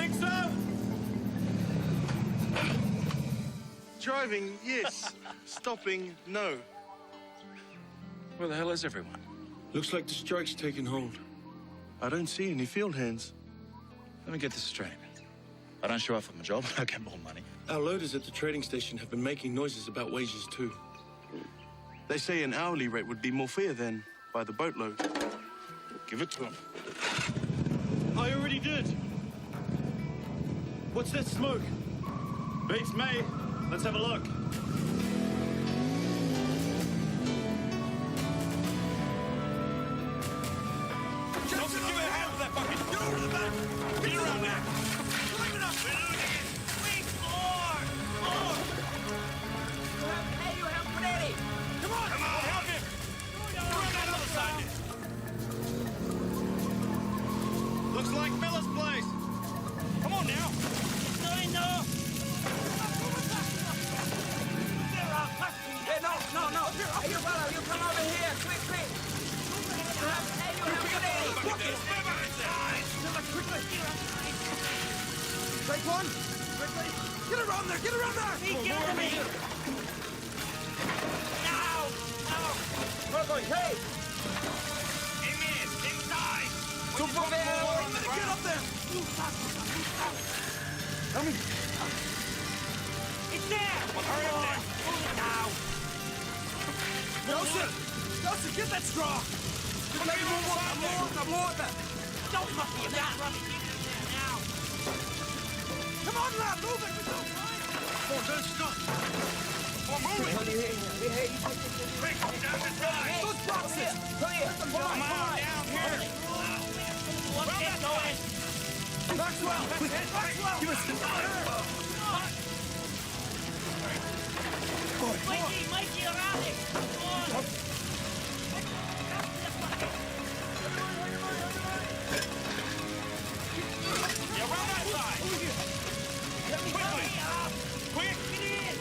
think so? Driving, yes. Stopping, no. Where the hell is everyone? Looks like the strike's taking hold. I don't see any field hands. Let me get this straight. I don't show up for my job, I get more money. Our loaders at the trading station have been making noises about wages too. They say an hourly rate would be more fair than by the boatload. Give it to him. I already did. What's that smoke? Beats me. Let's have a look. Jackson, give a hand with that bucket. Get over to the back. Get around there. Climb it up. We're losing it. Sweet more. More. Hey, you help Mauriri. Come on. Come on. Help him. Around that other side there. Looks like Miller's place. Come on now. Hey, no. Hey, you fellow, you come over here, quick. Hey, you help Mauriri. Take one. Quickly. Get around there. Get around there. Get to me. Now. Quickly, hey. Him in. Inside. Super well. Get up there. It's there. Hurry up there. Move it now. Nelson, get that straw. Maybe more. Don't fuck me about rubbish. Now. Come on, lad. Move it. There's no time. Oh, don't stop. Come on, move it. Quick, down the side. Those boxes. Come here. Come on, down here. What's that noise? Maxwell. Give us the Mikey, around it. Yeah, around that side. Quickly. Quick. Get in.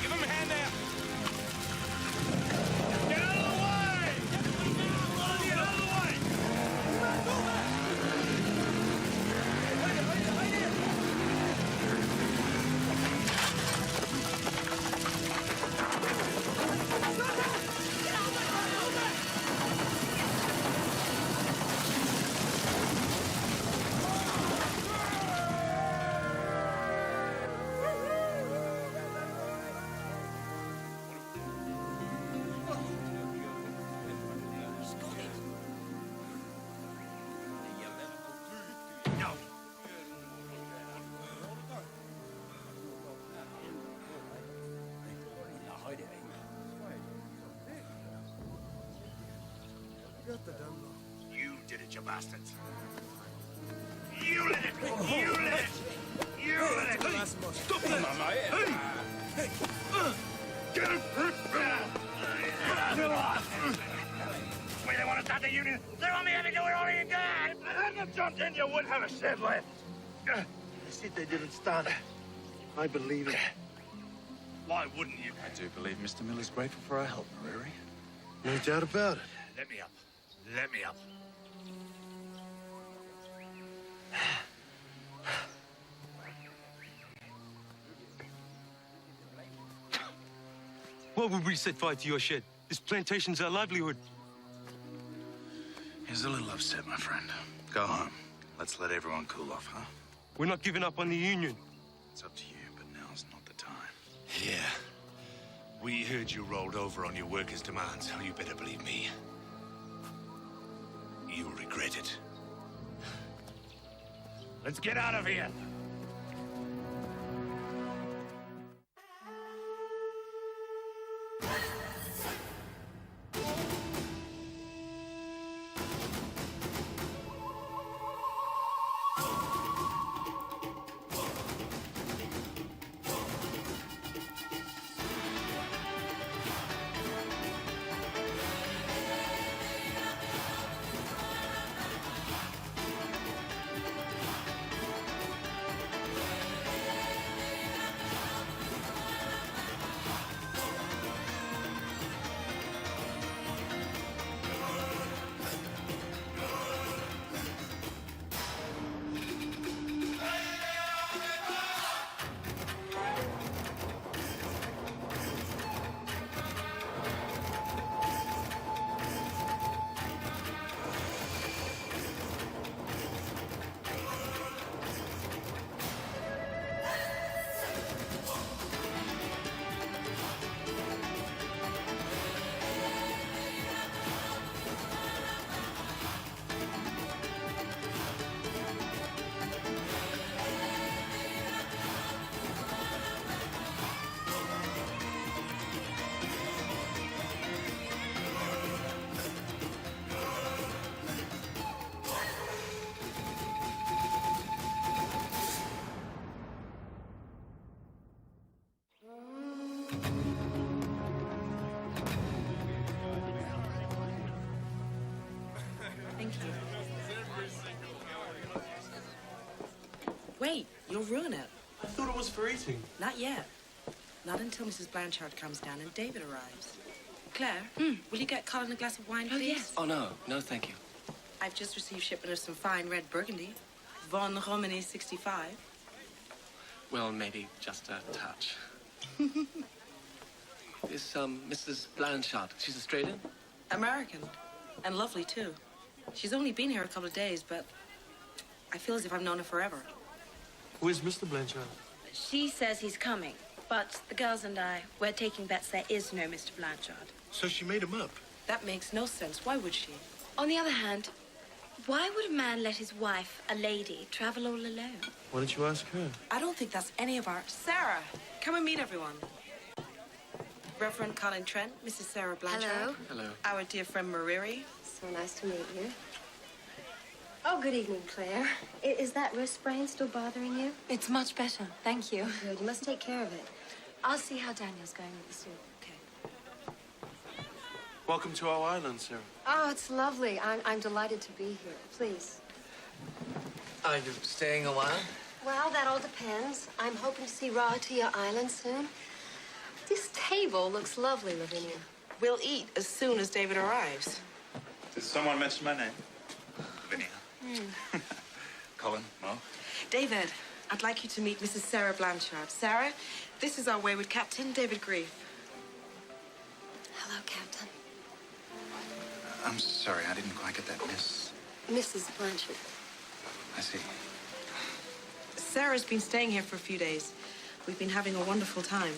Give him a hand there. Get out of the way. Get out of the way. You did it, you bastards. You lit it! You lit it! You lit it! Hey, stop that! Hey! Get him! Well, they want to start the union. They want me to do it all you can. If I hadn't jumped in, you would have a shed left. They said they didn't start it. I believe it. Why wouldn't you? I do believe Mr. Miller's grateful for our help, Mauriri. No doubt about it. Let me up. Let me up. Why would we set fire to your shed? This plantation's our livelihood. He's a little upset, my friend. Go home. Let's let everyone cool off, huh? We're not giving up on the union. It's up to you, but now's not the time. Yeah. We heard you rolled over on your workers' demands, so you better believe me. You'll regret it. Let's get out of here. Wait, you'll ruin it. I thought it was for eating. Not yet. Not until Mrs. Blanchard comes down and David arrives. Claire, will you get Colin a glass of wine, please? Yes. Oh, no. No, thank you. I've just received shipment of some fine red Burgundy. Von Romani 65. Well, maybe just a touch. Is, Mrs. Blanchard, she's Australian? American. And lovely, too. She's only been here a couple of days, but I feel as if I've known her forever. Where's Mr. Blanchard? She says he's coming, but the girls and I, we're taking bets there is no Mr. Blanchard. So she made him up? That makes no sense. Why would she? On the other hand, why would a man let his wife, a lady, travel all alone? Why don't you ask her? I don't think that's any of our... Sarah, come and meet everyone. Reverend Colin Trent, Mrs. Sarah Blanchard. Hello. Hello. Our dear friend Mauriri. So nice to meet you. Oh, good evening, Claire. Is that wrist sprain still bothering you? It's much better, thank you. Good. You must take care of it. I'll see how Daniel's going with the soup. Okay. Welcome to our island, Sarah. Oh, it's lovely. I'm delighted to be here. Please. Are you staying a while? Well, that all depends. I'm hoping to see Ra to your island soon. This table looks lovely, Lavinia. We'll eat as soon as David arrives. Did someone mention my name? Lavinia. Colin, Mo. David, I'd like you to meet Mrs. Sarah Blanchard. Sarah, this is our wayward captain, David Grief. Hello, Captain. I'm sorry, I didn't quite get that, Miss. Mrs. Blanchard. I see. Sarah's been staying here for a few days. We've been having a wonderful time.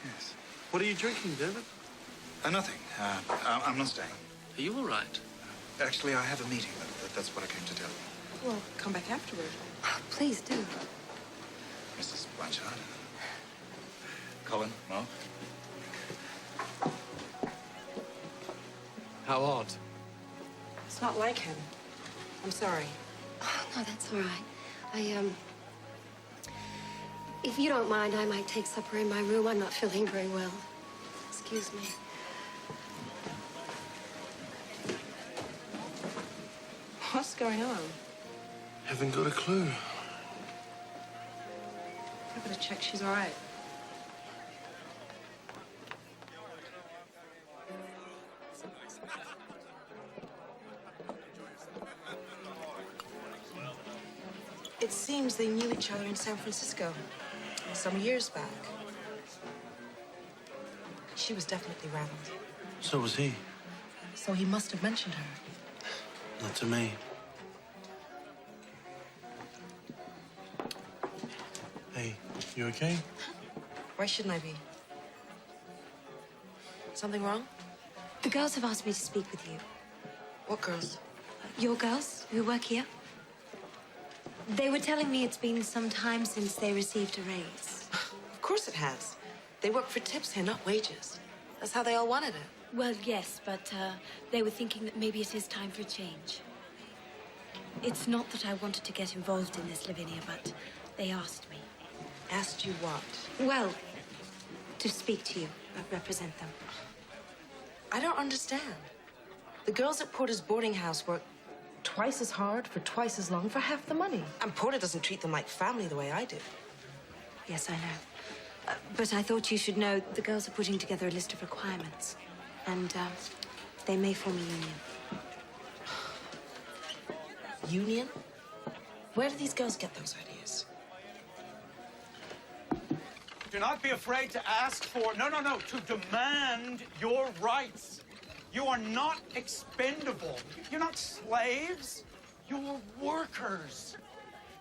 Yes. What are you drinking, David? Nothing. I'm not staying. Are you all right? Actually, I have a meeting, but that's what I came to tell you. Well, come back afterward. Oh, please do. Mrs. Blanchard. Colin, Mo. How odd. It's not like him. I'm sorry. Oh, no, that's all right. If you don't mind, I might take supper in my room. I'm not feeling very well. Excuse me. What's going on? Haven't got a clue. I better check she's all right. It seems they knew each other in San Francisco some years back. She was definitely rattled. So was he. So he must have mentioned her. Not to me. Hey, you okay? Why shouldn't I be? Something wrong? The girls have asked me to speak with you. What girls? Your girls who work here? They were telling me it's been some time since they received a raise. Of course it has. They work for tips here, not wages. That's how they all wanted it. Well, yes, but they were thinking that maybe it is time for a change. It's not that I wanted to get involved in this, Lavinia, but they asked me. Asked you what? Well, to speak to you, represent them. I don't understand. The girls at Porter's boarding house work twice as hard for twice as long for half the money. And Porter doesn't treat them like family the way I do. Yes, I know. But I thought you should know the girls are putting together a list of requirements. And they may form a union. Union? Where do these girls get those ideas? Do not be afraid to ask for, no, to demand your rights. You are not expendable. You're not slaves. You're workers.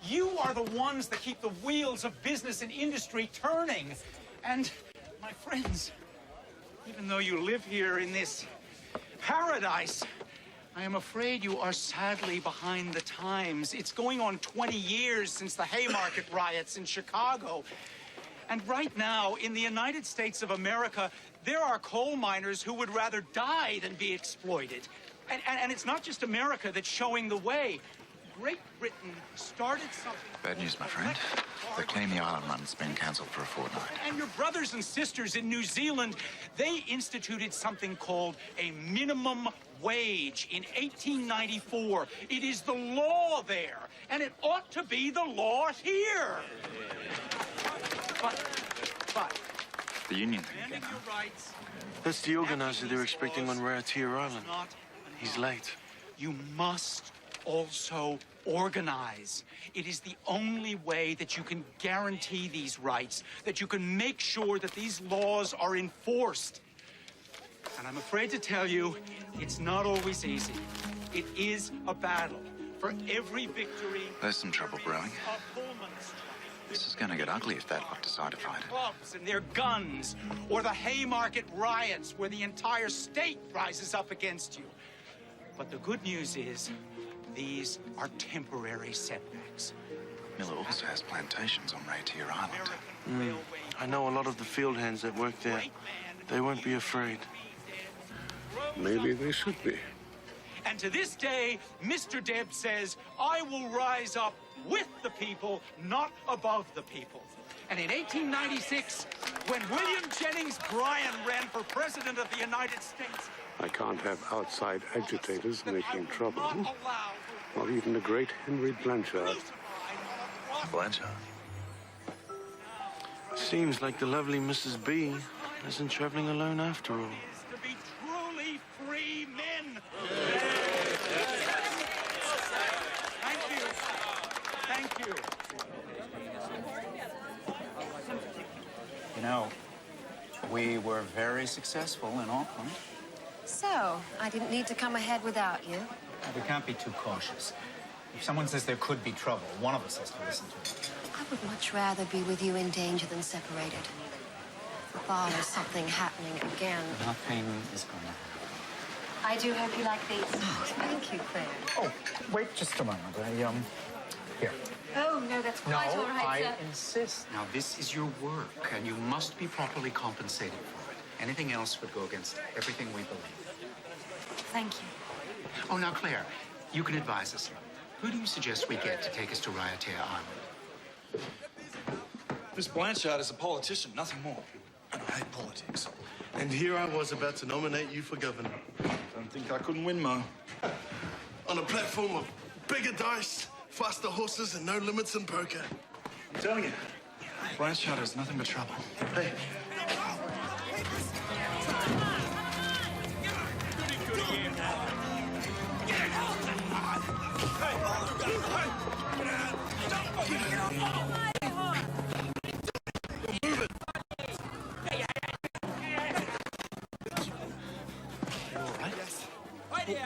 You are the ones that keep the wheels of business and industry turning. And, my friends, even though you live here in this paradise, I am afraid you are sadly behind the times. It's going on 20 years since the Haymarket riots in Chicago. And right now, in the United States of America, there are coal miners who would rather die than be exploited. And it's not just America that's showing the way. Great Britain started something... Bad news, my friend. The Claim the Island run's been cancelled for a fortnight. And your brothers and sisters in New Zealand, they instituted something called a minimum wage in 1894. It is the law there, and it ought to be the law here. But... The union thing again, huh? That's the organizer they're expecting on Rabblercrouser Island. He's late. You must also organize. It is the only way that you can guarantee these rights, that you can make sure that these laws are enforced. And I'm afraid to tell you, it's not always easy. It is a battle. For every victory... There's some trouble brewing. This is gonna get ugly if that lot decide to fight it. Clubs and their guns, or the Haymarket riots where the entire state rises up against you. But the good news is, these are temporary setbacks. Miller also has plantations on Rabblercrouser Island. I know a lot of the field hands that work there. They won't be afraid. Maybe they should be. And to this day, Mr. Deb says, I will rise up with the people, not above the people. And in 1896, when William Jennings Bryan ran for President of the United States... I can't have outside agitators making trouble. Not even the great Henry Blanchard. Blanchard? Seems like the lovely Mrs. B isn't traveling alone after all. ...to be truly free men. Thank you. Thank you. You know, we were very successful in Auckland. So, I didn't need to come ahead without you. We can't be too cautious. If someone says there could be trouble, one of us has to listen to it. I would much rather be with you in danger than separated. The thought of something happening again. Nothing is going to happen. I do hope you like these. Oh, thank you, Claire. Oh, wait just a moment. Here. Oh, no, that's quite all right, sir. I insist. Now, this is your work, and you must be properly compensated for it. Anything else would go against everything we believe. Thank you. Oh, now, Claire, you can advise us. Who do you suggest we get to take us to Rabblercrouser Island? Miss Blanchard is a politician, nothing more. And I hate politics. And here I was about to nominate you for governor. Don't think I couldn't win, Mo. On a platform of bigger dice, faster horses, and no limits in poker. I'm telling you. Blanchard has nothing but trouble. Hey.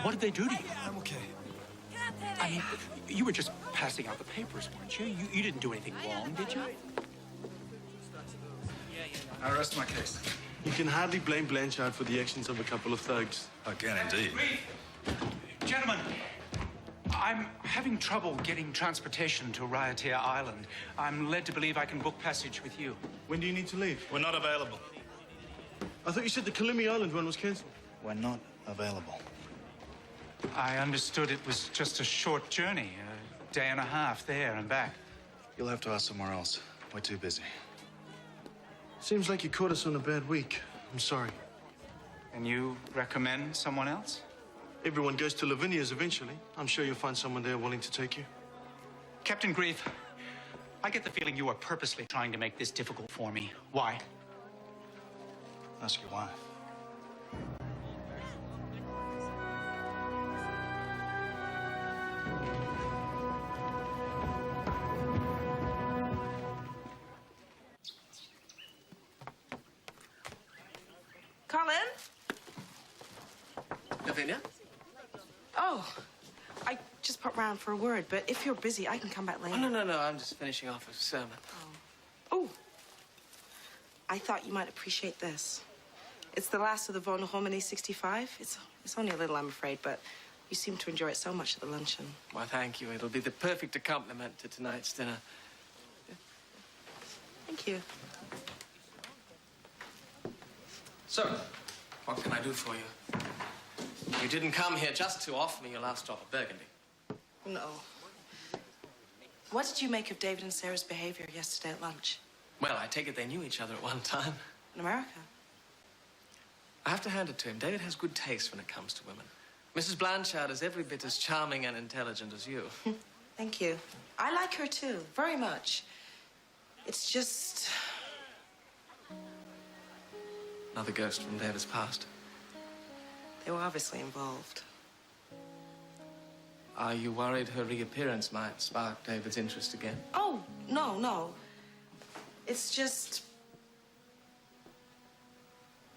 What did they do to you? I'm okay. I mean, you were just passing out the papers, weren't you? You didn't do anything wrong, did you? I rest my case. You can hardly blame Blanchard for the actions of a couple of thugs. I can indeed. Gentlemen, I'm having trouble getting transportation to Rabblercrouser Island. I'm led to believe I can book passage with you. When do you need to leave? We're not available. I thought you said the Kalimi Island one was cancelled. We're not available. I understood it was just a short journey, a day and a half there and back. You'll have to ask somewhere else. We're too busy. Seems like you caught us on a bad week. I'm sorry. And you recommend someone else? Everyone goes to Lavinia's eventually. I'm sure you'll find someone there willing to take you. Captain Grief, I get the feeling you are purposely trying to make this difficult for me. Why? Ask your wife. Colin? Lavinia? Oh, I just popped round for a word, but if you're busy, I can come back later. Oh, no. I'm just finishing off a sermon. Oh, I thought you might appreciate this. It's the last of the Von Hominy 65. It's only a little, I'm afraid, but you seem to enjoy it so much at the luncheon. Why, thank you. It'll be the perfect accompaniment to tonight's dinner. Thank you. So, what can I do for you? You didn't come here just to offer me your last drop of Burgundy. No. What did you make of David and Sarah's behavior yesterday at lunch? Well, I take it they knew each other at one time. In America? I have to hand it to him. David has good taste when it comes to women. Mrs. Blanchard is every bit as charming and intelligent as you. Thank you. I like her too, very much. It's just... Another ghost from David's past. They were obviously involved. Are you worried her reappearance might spark David's interest again? Oh, no, no. It's just...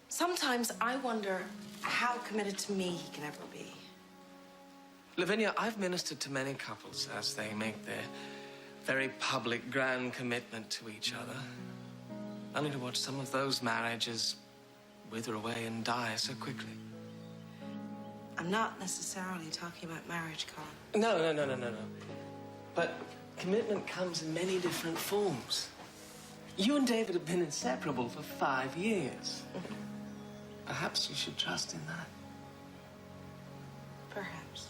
Sometimes I wonder how committed to me he can ever be. Lavinia, I've ministered to many couples as they make their very public, grand commitment to each other, only to watch some of those marriages wither away and die so quickly. I'm not necessarily talking about marriage, Colin. No. But commitment comes in many different forms. You and David have been inseparable for 5 years. Perhaps you should trust in that. Perhaps.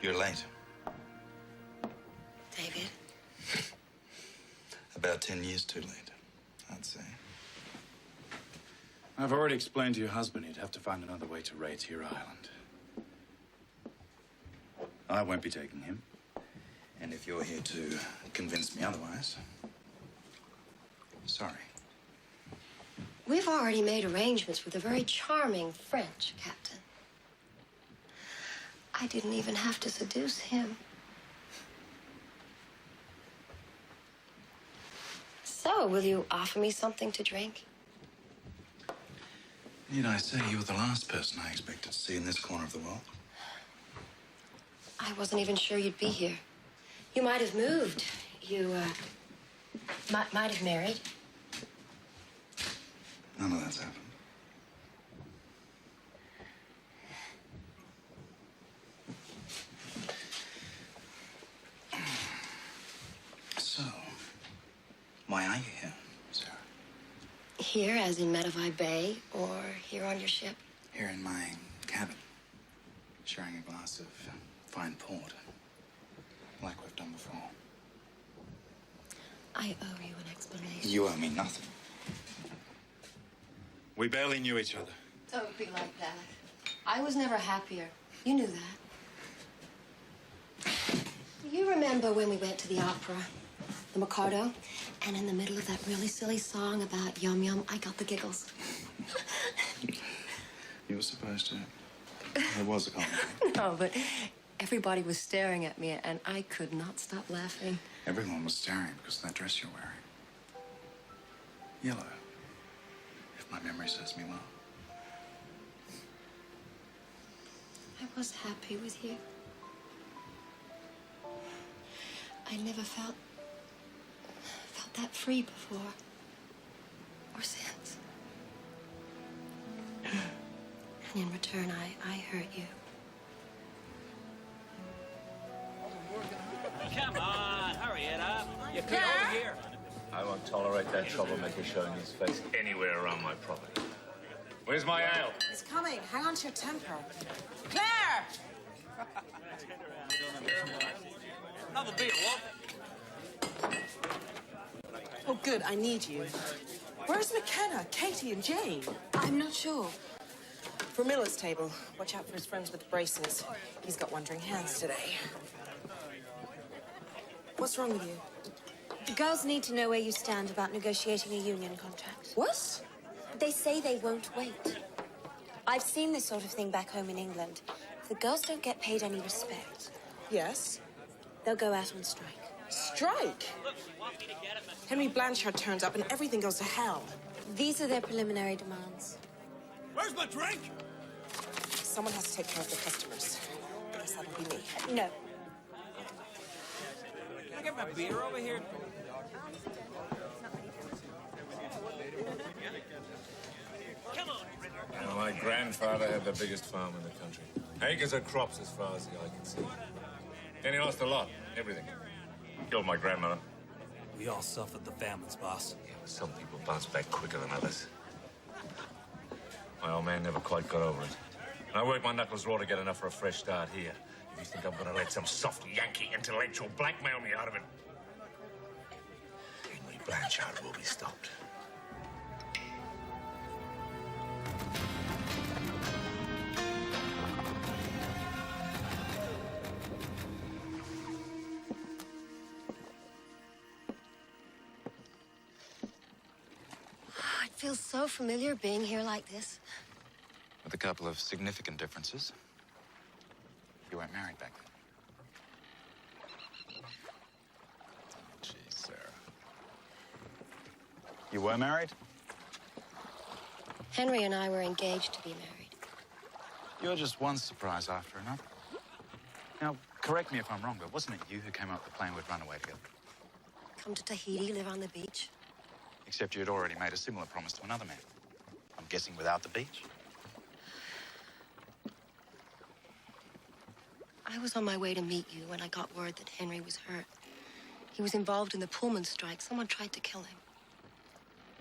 You're late. David? About 10 years too late, I'd say. I've already explained to your husband he'd have to find another way to raid to your island. I won't be taking him. And if you're here to convince me otherwise, sorry. We've already made arrangements with a very charming French captain. I didn't even have to seduce him. So, will you offer me something to drink? Need I say you were the last person I expected to see in this corner of the world? I wasn't even sure you'd be here. You might have moved. You, might have married. None of that's happened. So, why are you here, Sarah? Here, as in Medavai Bay, or here on your ship? Here in my cabin, sharing a glass of fine port, like we've done before. I owe you an explanation. You owe me nothing. We barely knew each other. Don't be like that. I was never happier. You knew that. You remember when we went to the opera, the Mikado, and in the middle of that really silly song about Yum Yum, I got the giggles. You were supposed to. It was a compliment. No, but everybody was staring at me, and I could not stop laughing. Everyone was staring because of that dress you're wearing. Yellow, if my memory serves me well. I was happy with you. I never felt that free before. Or since. And in return, I hurt you. Come on, hurry it up. You could over here. I won't tolerate that troublemaker showing his face anywhere around my property. Where's my ale? It's coming. Hang on to your temper. Claire! Another beer, Walt. Oh, good. I need you. Where's McKenna, Katie, and Jane? I'm not sure. For Miller's table. Watch out for his friends with the braces. He's got wandering hands today. What's wrong with you? The girls need to know where you stand about negotiating a union contract. What? They say they won't wait. I've seen this sort of thing back home in England. If the girls don't get paid any respect, Yes? they'll go out on strike. Strike? Henry Blanchard turns up and everything goes to hell. These are their preliminary demands. Where's my drink? Someone has to take care of the customers. I guess that'll be me. No. Can I get my beer over here? Come on. You know, my grandfather had the biggest farm in the country. Acres of crops as far as the eye can see. Then he lost a lot, everything. Killed my grandmother. We all suffered the famines, boss. Yeah, but some people bounce back quicker than others. My old man never quite got over it. And I worked my knuckles raw to get enough for a fresh start here. If you think I'm gonna let some soft Yankee intellectual blackmail me out of it, Henry Blanchard will be stopped. It feels so familiar being here like this. With a couple of significant differences. You weren't married back then. Oh, geez, Sarah. You were married? Henry and I were engaged to be married. You're just one surprise after another. Now, correct me if I'm wrong, but wasn't it you who came up with the plan we'd run away together? Come to Tahiti, live on the beach. Except you'd already made a similar promise to another man. I'm guessing without the beach? I was on my way to meet you when I got word that Henry was hurt. He was involved in the Pullman strike. Someone tried to kill him.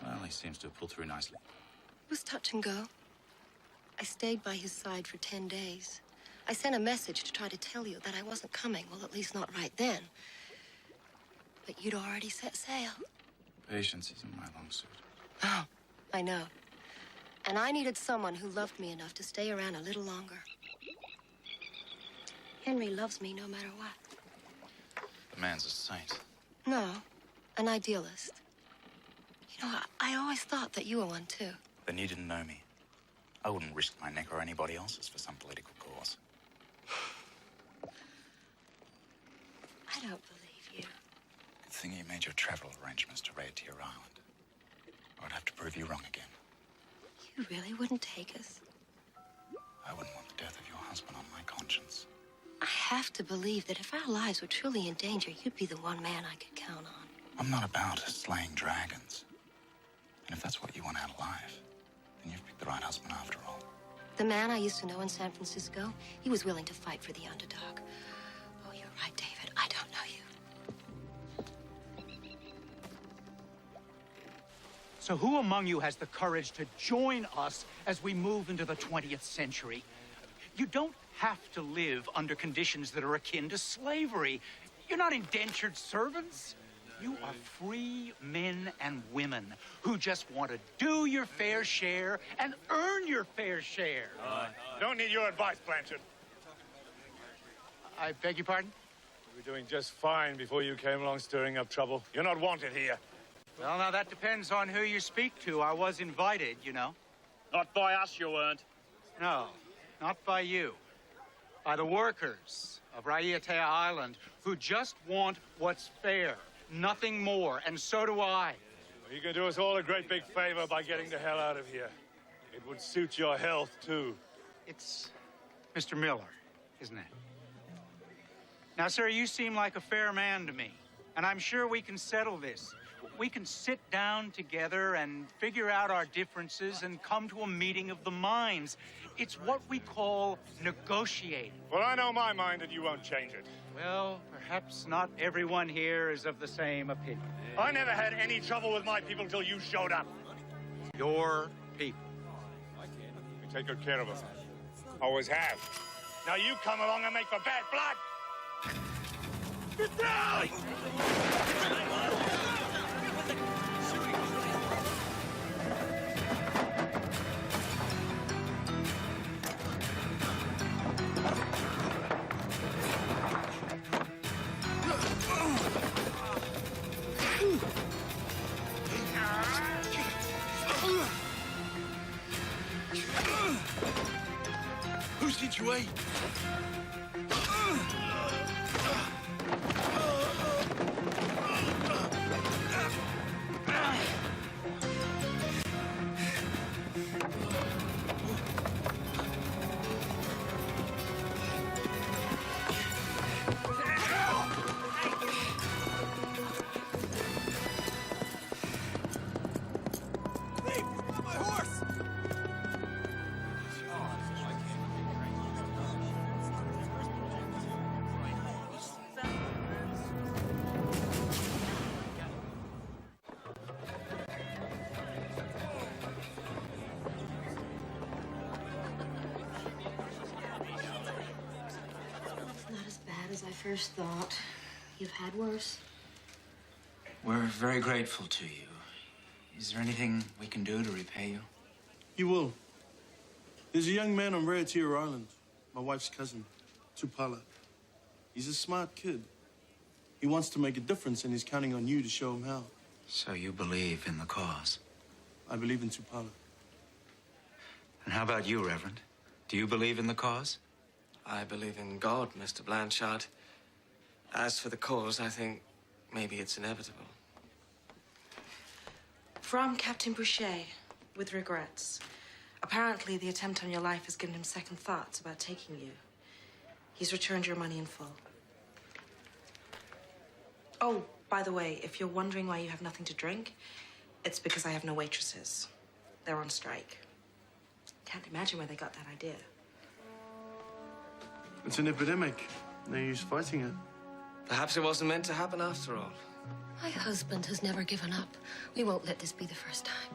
Well, he seems to have pulled through nicely. It was touch and go. I stayed by his side for 10 days. I sent a message to try to tell you that I wasn't coming. Well, at least not right then. But you'd already set sail. Patience isn't my long suit. Oh, I know. And I needed someone who loved me enough to stay around a little longer. Henry loves me no matter what. The man's a saint. No, an idealist. You know, I always thought that you were one, too. Then you didn't know me. I wouldn't risk my neck or anybody else's for some political cause. I don't believe you. Good thing you made your travel arrangements to raid to your island. Or I'd have to prove you wrong again. You really wouldn't take us? I wouldn't want the death of your husband on my conscience. I have to believe that if our lives were truly in danger, you'd be the one man I could count on. I'm not about slaying dragons. And if that's what you want out of life, then you've picked the right husband after all. The man I used to know in San Francisco, he was willing to fight for the underdog. Oh, you're right, David. I don't know you. So who among you has the courage to join us as we move into the 20th century? You don't have to live under conditions that are akin to slavery. You're not indentured servants. You are free men and women who just want to do your fair share and earn your fair share. Don't need your advice, Blanchard. I beg your pardon? You were doing just fine before you came along stirring up trouble. You're not wanted here. Well, now that depends on who you speak to. I was invited, you know. Not by us, you weren't. No, not by you. By the workers of Raiatea Island who just want what's fair. Nothing more, and so do I. Well, you can do us all a great big favor by getting the hell out of here. It would suit your health, too. It's Mr. Miller, isn't it? Now, sir, you seem like a fair man to me, and I'm sure we can settle this. We can sit down together and figure out our differences and come to a meeting of the minds. It's what we call negotiating. Well, I know my mind, and you won't change it. Well, perhaps not everyone here is of the same opinion. I never had any trouble with my people till you showed up. Your people. We take good care of them. Always have. Now you come along and make for bad blood. Get down! Who sent you away? first thought. You've had worse. We're very grateful to you. Is there anything we can do to repay you? You will. There's a young man on Rarity Island, my wife's cousin, Tupala. He's a smart kid. He wants to make a difference, and he's counting on you to show him how. So you believe in the cause? I believe in Tupala. And how about you, Reverend? Do you believe in the cause? I believe in God, Mr. Blanchard. As for the cause, I think maybe it's inevitable. From Captain Boucher, with regrets. Apparently, the attempt on your life has given him second thoughts about taking you. He's returned your money in full. Oh, by the way, if you're wondering why you have nothing to drink, it's because I have no waitresses. They're on strike. Can't imagine where they got that idea. It's an epidemic. No use fighting it. Perhaps it wasn't meant to happen after all. My husband has never given up. We won't let this be the first time.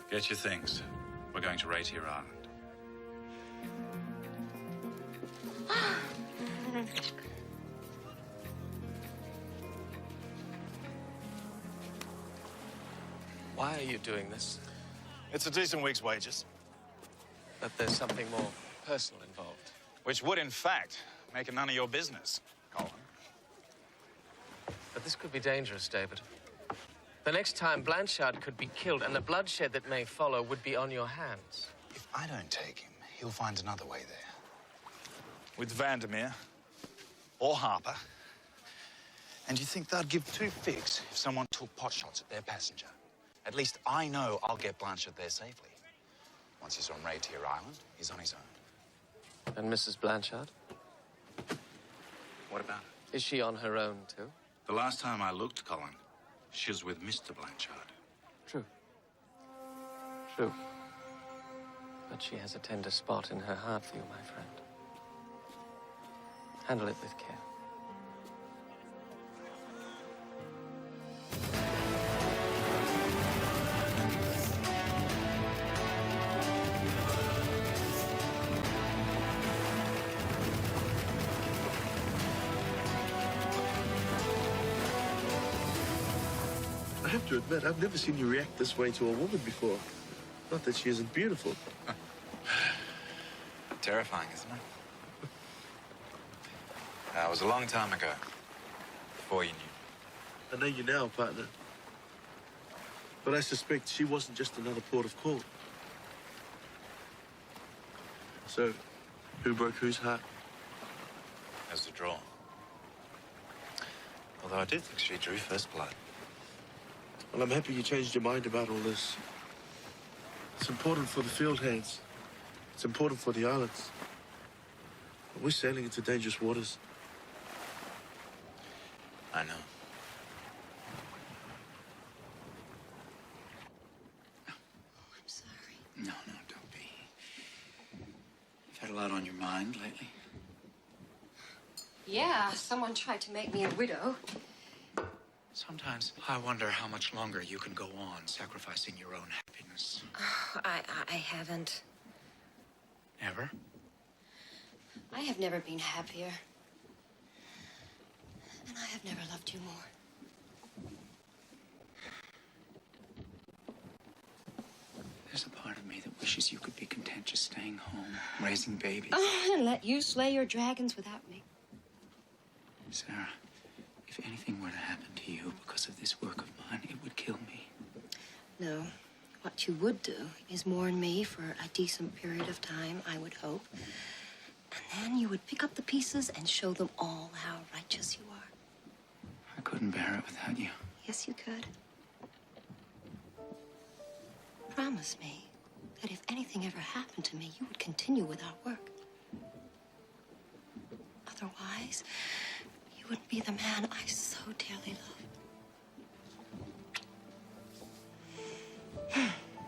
Get your things. We're going to Rarity Island. Why are you doing this? It's a decent week's wages. But there's something more personal involved. Which would, in fact, make it none of your business, Colin. But this could be dangerous, David. The next time, Blanchard could be killed, and the bloodshed that may follow would be on your hands. If I don't take him, he'll find another way there. With Vandermeer. Or Harper. And you think they'd give two figs if someone took potshots at their passenger? At least I know I'll get Blanchard there safely. Once he's on Rarity Island, he's on his own. And Mrs. Blanchard? What about her? Is she on her own, too? The last time I looked, Colin, she was with Mr. Blanchard. True. True. But she has a tender spot in her heart for you, my friend. Handle it with care. I have to admit, I've never seen you react this way to a woman before. Not that she isn't beautiful. Terrifying, isn't it? That was a long time ago. Before you knew. I know you now, partner. But I suspect she wasn't just another port of call. So, who broke whose heart? As the draw. Although I did think she drew first blood. Well, I'm happy you changed your mind about all this. It's important for the field hands. It's important for the islands. We're sailing into dangerous waters. I know. I'm sorry. No, don't be. You've had a lot on your mind lately. Yeah, someone tried to make me a widow. Sometimes I wonder how much longer you can go on sacrificing your own happiness. Oh, I haven't. Ever? I have never been happier. And I have never loved you more. There's a part of me that wishes you could be content just staying home, raising babies. And let you slay your dragons without me. Sarah, if anything were to happen to you because of this work of mine, it would kill me. No. What you would do is mourn me for a decent period of time, I would hope. And then you would pick up the pieces and show them all how righteous you are. I couldn't bear it without you. Yes, you could. Promise me that if anything ever happened to me, you would continue with our work. Otherwise, you wouldn't be the man I so dearly love.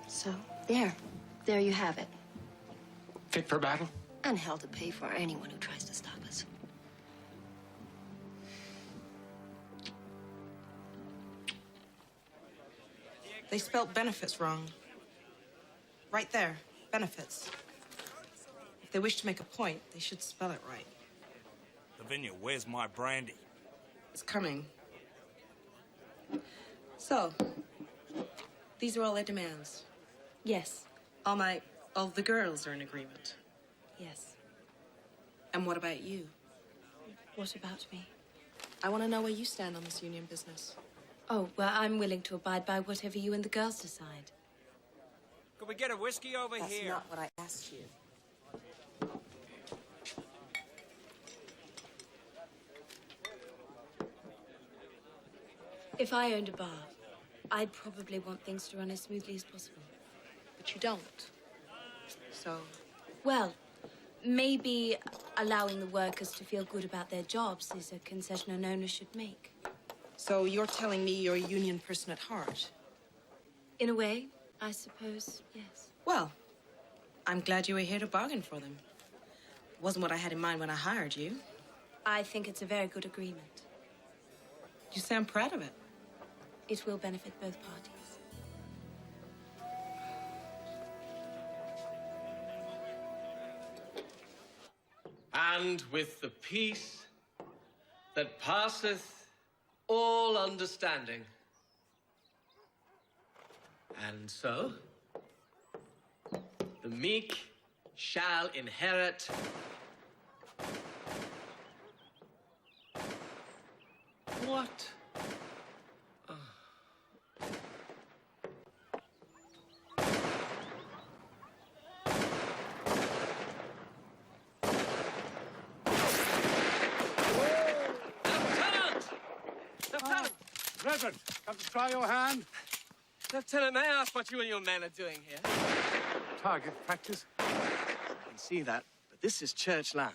So, there you have it. Fit for battle? And hell to pay for anyone who tries to stop us. They spelt benefits wrong. Right there, benefits. If they wish to make a point, they should spell it right. Lavinia, where's my brandy? It's coming. So, these are all their demands. Yes. All the girls are in agreement. Yes. And what about you? What about me? I want to know where you stand on this union business. Oh, well, I'm willing to abide by whatever you and the girls decide. Could we get a whiskey over That's here? not what I asked you. If I owned a bar, I'd probably want things to run as smoothly as possible. But you don't. So, Well, maybe allowing the workers to feel good about their jobs is a concession an owner should make. so you're telling me you're a union person at heart? In a way, I suppose, yes. Well, I'm glad you were here to bargain for them. It wasn't what I had in mind when I hired you. I think it's a very good agreement. You sound proud of it. It will benefit both parties. And with the peace that passeth all understanding. And so, the meek shall inherit what? Reverend, come to try your hand. Lieutenant, may I ask what you and your men are doing here? Target practice. I can see that, but this is church land.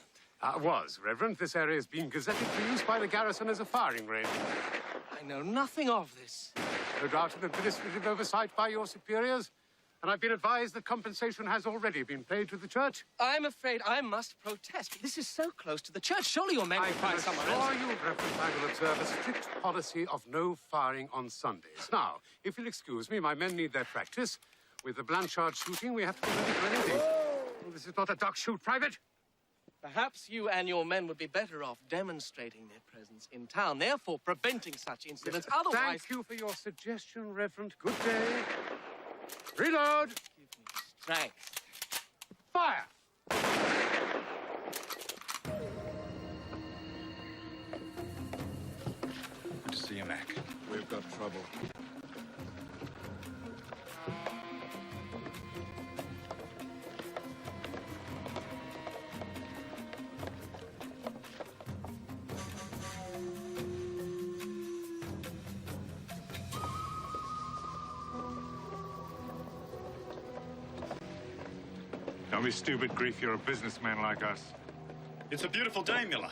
Was, Reverend. This area has been gazetted for use by the garrison as a firing range. I know nothing of this. No doubt of administrative oversight by your superiors, and I've been advised that compensation has already been paid to the church. I'm afraid I must protest. This is so close to the church. Surely your men will find someone else. I can assure you, Reverend, I will observe a strict policy of no firing on Sundays. Now, if you'll excuse me, my men need their practice. With the Blanchard shooting, we have to be ready for anything. Oh, this is not a duck shoot, Private. Perhaps you and your men would be better off demonstrating their presence in town, therefore preventing such incidents. Yes, Otherwise... Thank you for your suggestion, Reverend. Good day. Reload. Give me strength. Fire. Good to see you, Mac. We've got trouble. Don't be stupid, Grief. You're a businessman like us. It's a beautiful day, Miller.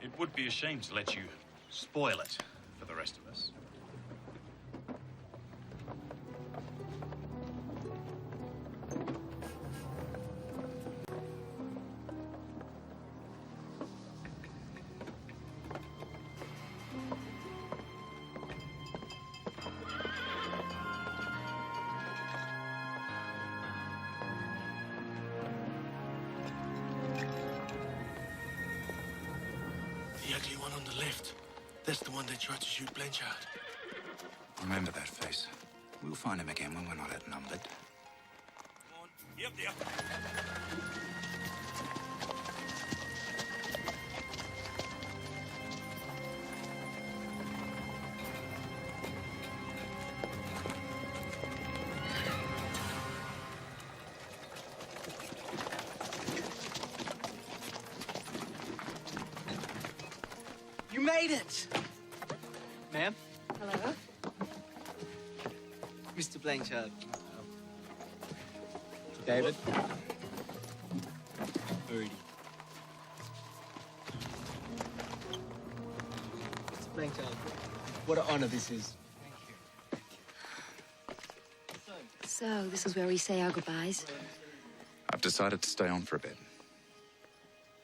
It would be a shame to let you spoil it for the rest of us. The ugly one on the left. That's the one that tried to shoot Blanchard. Remember that face. We'll find him again when we're not outnumbered. Yep, yep. You made it! Ma'am? Hello? Mr. Blanchard. David? Mauriri. Mr. Blanchard, what an honor this is. So, this is where we say our goodbyes. I've decided to stay on for a bit.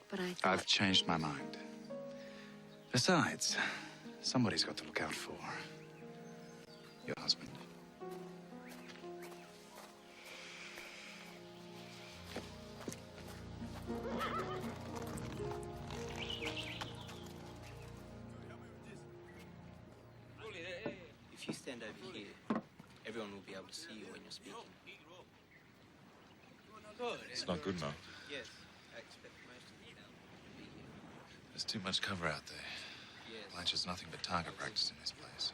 But I thought... I've changed my mind. Besides, somebody's got to look out for your husband. you stand over here, everyone will be able to see you when you're speaking. Good. It's not good, no. Yes, I expect most of the town to be here. There's too much cover out there. Blanchard's nothing but target practice in this place.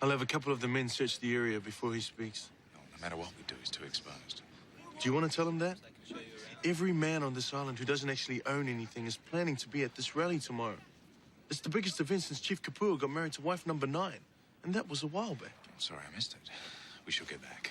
I'll have a couple of the men search the area before he speaks. No matter what we do, he's too exposed. Do you want to tell him that? Every man on this island who doesn't actually own anything is planning to be at this rally tomorrow. It's the biggest event since Chief Kapua got married to wife number 9. And that was a while back. I'm sorry I missed it. We shall get back.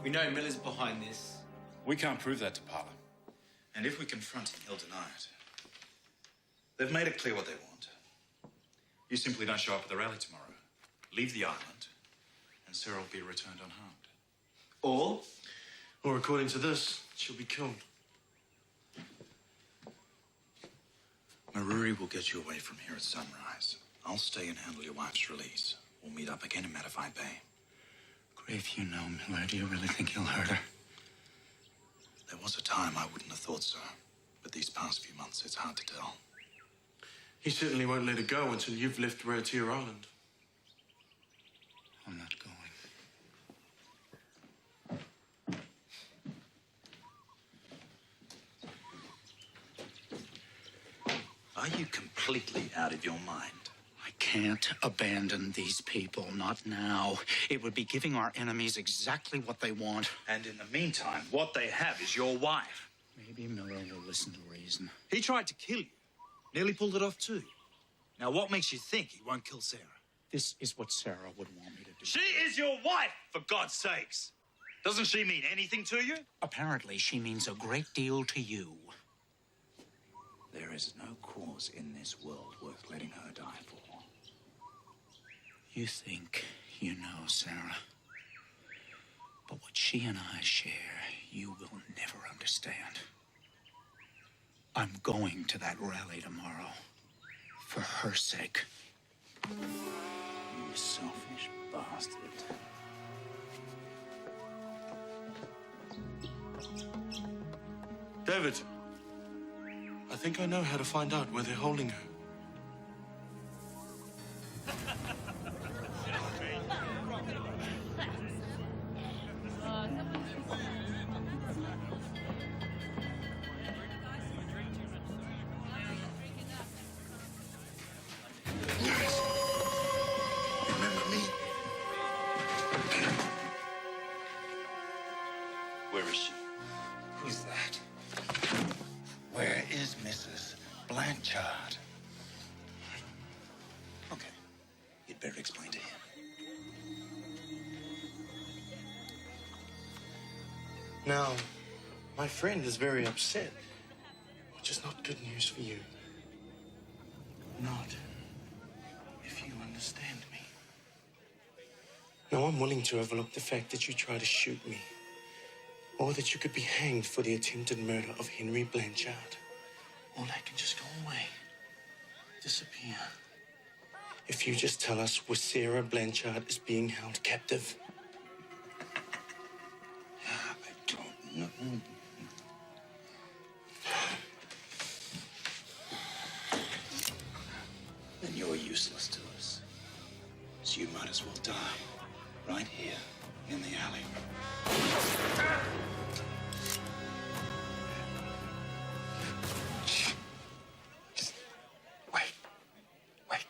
We know Miller's behind this. We can't prove that to Parla. And if we confront him, he'll deny it. They've made it clear what they want. You simply don't show up at the rally tomorrow. Leave the island, and Sarah will be returned unharmed. Or according to this, she'll be killed. Mauriri will get you away from here at sunrise. I'll stay and handle your wife's release. We'll meet up again in Matterfine Bay. If you know Miller, do you really think he'll hurt her? There was a time I wouldn't have thought so. But these past few months, it's hard to tell. He certainly won't let her go until you've left Rabblercrouser Island. I'm not going. Are you completely out of your mind? I can't abandon these people, not now. It would be giving our enemies exactly what they want. And in the meantime, what they have is your wife. Maybe Miller will listen to reason. He tried to kill you. Nearly pulled it off, too. Now, what makes you think he won't kill Sarah? This is what Sarah would want me to do. She is your wife, for God's sakes. Doesn't she mean anything to you? Apparently, she means a great deal to you. There is no cause in this world worth letting her die for. You think you know Sarah. But what she and I share, you will never understand. I'm going to that rally tomorrow. For her sake. You selfish bastard. David, I think I know how to find out where they're holding her. Where is she? Who's that? Where is Mrs. Blanchard? Okay. You'd better explain to him. Now, my friend is very upset, which is not good news for you. Not if you understand me. Now, I'm willing to overlook the fact that you tried to shoot me, or that you could be hanged for the attempted murder of Henry Blanchard. Or that can just go away, disappear. If you just tell us where Sarah Blanchard is being held captive. I don't know. Then you're useless to us. So you might as well die right here in the alley. Just wait. Wait.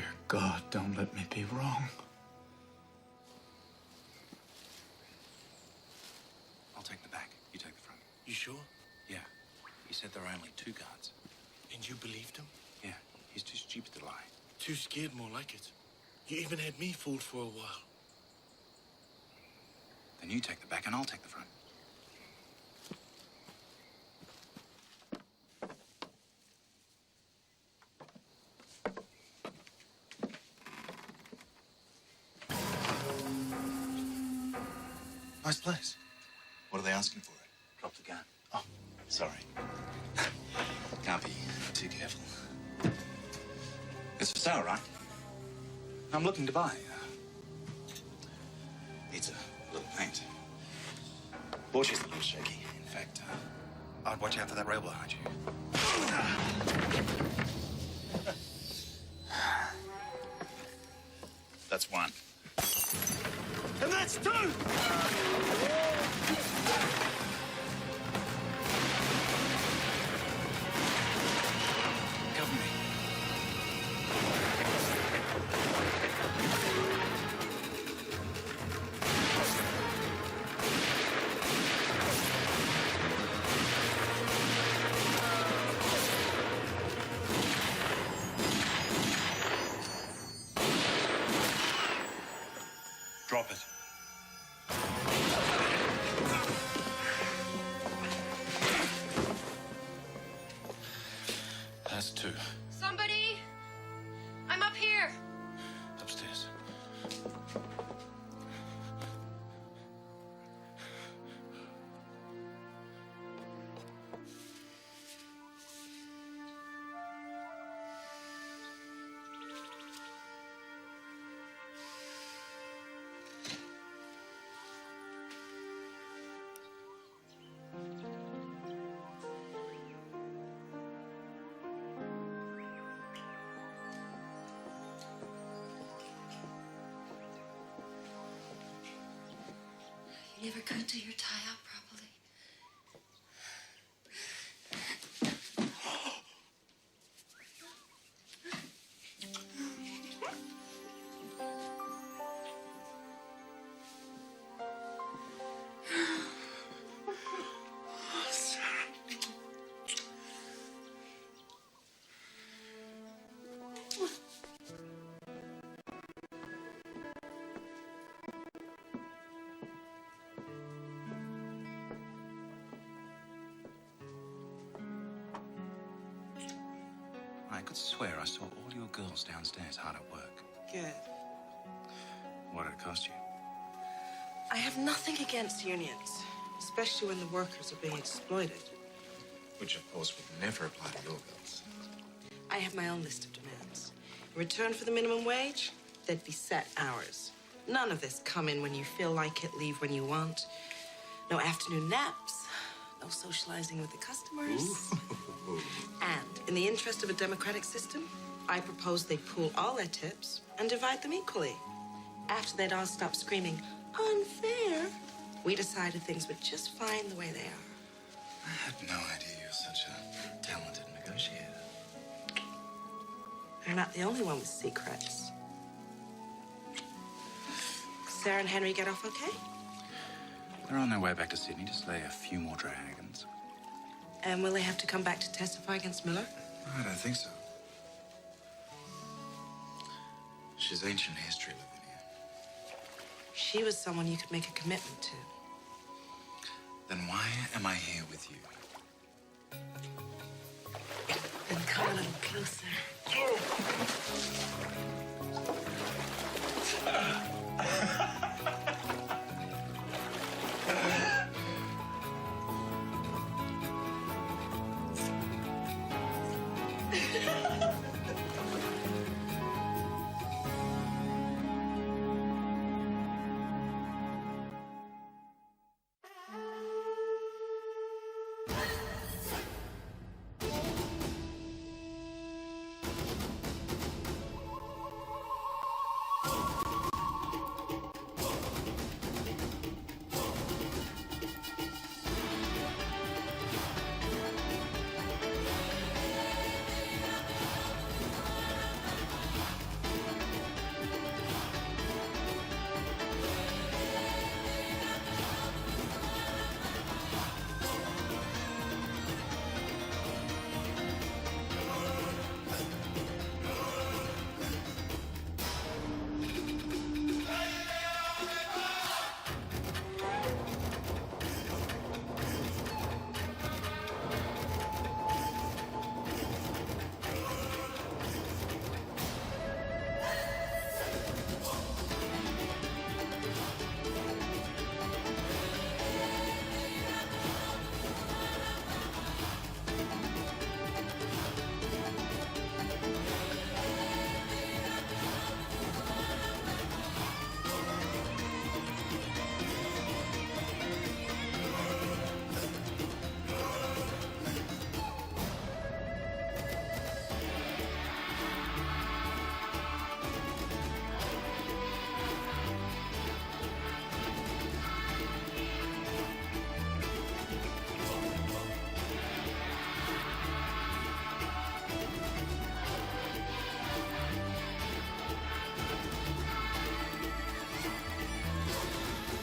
Dear God, don't let me be wrong. I'll take the back. You take the front. You sure? Yeah. He said there are only 2 guards. And you believed him? Yeah. He's too stupid to lie. Too scared, more like it. You even had me fooled for a while. Then you take the back and I'll take the front. Nice place. What are they asking for it? Drop the gun. Oh, sorry. Can't be too careful. It's for sale, right? I'm looking to buy. Needs a little paint. Bush is a little shaky. In fact, I'd watch out for that rail behind you. That's 1. And that's 2! Cover me. Drop it. That's 2. Somebody! I'm up here! Upstairs. You never could do your tie out properly. I could swear I saw all your girls downstairs hard at work. Good. What did it cost you? I have nothing against unions, especially when the workers are being exploited. Which, of course, would never apply to your girls. I have my own list of demands. In return for the minimum wage, there'd be set hours. None of this come in when you feel like it, leave when you want. No afternoon naps, no socializing with the customers. And in the interest of a democratic system, I propose they pool all their tips and divide them equally. After they'd all stop screaming, unfair, we decided things were just fine the way they are. I had no idea you were such a talented negotiator. You're not the only one with secrets. Sarah and Henry get off okay? They're on their way back to Sydney to slay a few more dragons. And will they have to come back to testify against Miller? I don't think so. She's ancient history, Lavinia. She was someone you could make a commitment to. Then why am I here with you? Then come a little closer.